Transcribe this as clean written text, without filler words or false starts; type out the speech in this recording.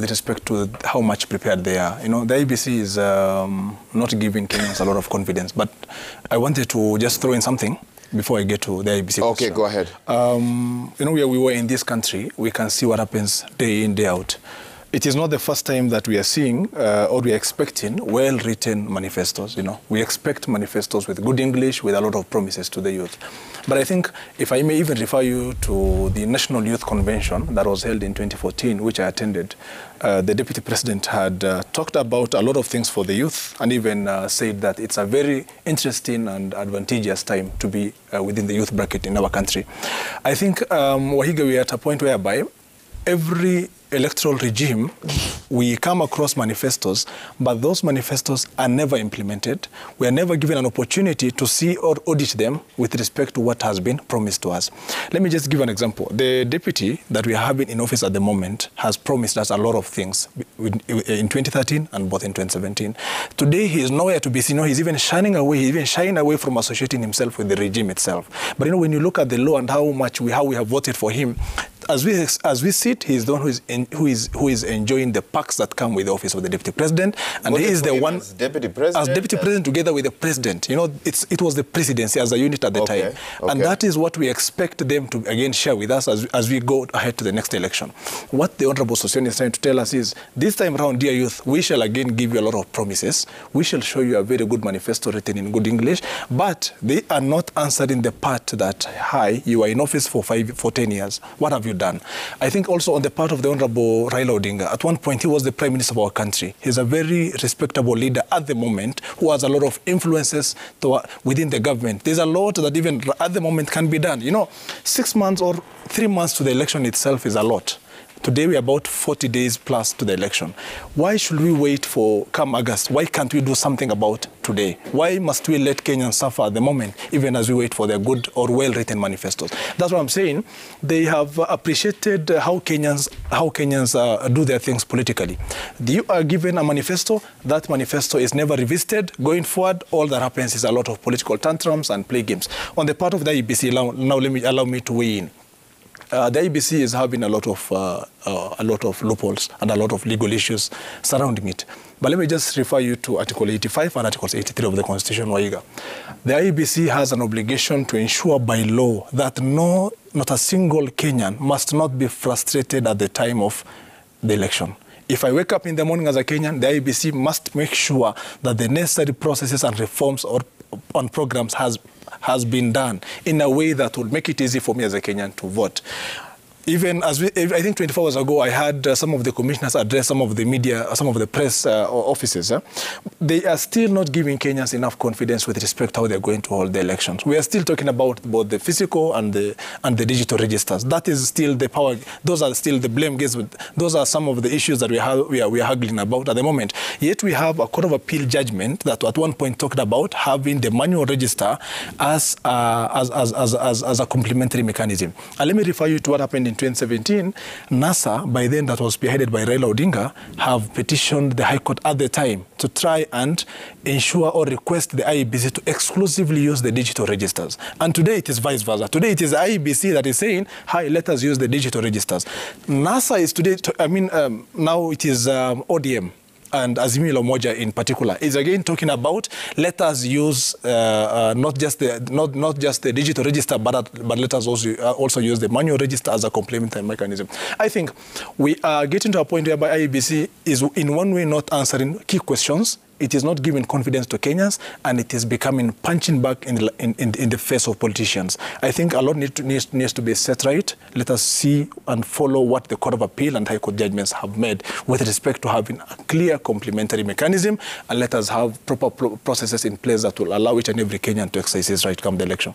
With respect to how much prepared they are. You know, the IEBC is not giving Kenyans a lot of confidence, but I wanted to just throw in something before I get to the IEBC Okay, question. go ahead. You know, where we were in this country, we can see what happens day in, day out. It is not the first time that we are seeing or we are expecting well-written manifestos. You know, we expect manifestos with good English, with a lot of promises to the youth. But I think, if I may even refer you to the National Youth Convention that was held in 2014, which I attended, the Deputy President had talked about a lot of things for the youth and even said that it's a very interesting and advantageous time to be within the youth bracket in our country. I think, Wahiga, we are at a point whereby every electoral regime, we come across manifestos, but those manifestos are never implemented. We are never given an opportunity to see or audit them with respect to what has been promised to us. Let me just give an example. The deputy that we are having in office at the moment has promised us a lot of things in 2013 and both in 2017. Today, he is nowhere to be seen. You know, he's even shying away from associating himself with the regime itself. But you know, when you look at the law and how we have voted for him, as we sit, he is the one who is enjoying the perks that come with the office of the deputy president, and he is the one as deputy president together with the president. You know, it was the presidency as a unit at the time, and that is what we expect them to again share with us as we go ahead to the next election. What the Honourable Sosioni is trying to tell us is, this time around, dear youth, we shall again give you a lot of promises. We shall show you a very good manifesto written in good English, but they are not answering the part that, hi, you are in office for 10 years. What have you done? I think also on the part of the Honourable Raila Odinga, at one point he was the Prime Minister of our country. He's a very respectable leader at the moment who has a lot of influences within the government. There's a lot that even at the moment can be done. You know, 6 months or 3 months to the election itself is a lot. Today, we are about 40 days plus to the election. Why should we wait for come August? Why can't we do something about today? Why must we let Kenyans suffer at the moment, even as we wait for their good or well-written manifestos? That's what I'm saying. They have appreciated how Kenyans do their things politically. You are given a manifesto. That manifesto is never revisited. Going forward, all that happens is a lot of political tantrums and play games. On the part of the IEBC, now allow me to weigh in. The IEBC is having a lot of loopholes and a lot of legal issues surrounding it. But let me just refer you to Article 85 and Article 83 of the Constitution, Waiga. The IEBC has an obligation to ensure by law that not a single Kenyan must not be frustrated at the time of the election. If I wake up in the morning as a Kenyan, the IEBC must make sure that the necessary processes and reforms on programs has been done in a way that will make it easy for me as a Kenyan to vote. Even as I think 24 hours ago, I had some of the commissioners address some of the media, some of the press offices. They are still not giving Kenyans enough confidence with respect to how they're going to hold the elections. We are still talking about both the physical and the digital registers. That is still the power. Those are still the blame games. Those are some of the issues that we are haggling about at the moment. Yet we have a Court of Appeal judgment that at one point talked about having the manual register as a complementary mechanism. And let me refer you to what happened in 2017, NASA, by then that was spearheaded by Raila Odinga, have petitioned the High Court at the time to try and ensure or request the IEBC to exclusively use the digital registers. And today it is vice versa. Today it is the IEBC that is saying, hi, let us use the digital registers. NASA is today, now it is ODM. And Azimio la Umoja in particular is again talking about, let us use not just the digital register, but let us also use the manual register as a complementary mechanism. I think we are getting to a point whereby IEBC is in one way not answering key questions. It is not giving confidence to Kenyans, and it is becoming punching back in the face of politicians. I think a lot needs to be set right. Let us see and follow what the Court of Appeal and High Court judgments have made with respect to having a clear complementary mechanism, and let us have proper processes in place that will allow each and every Kenyan to exercise his right come the election.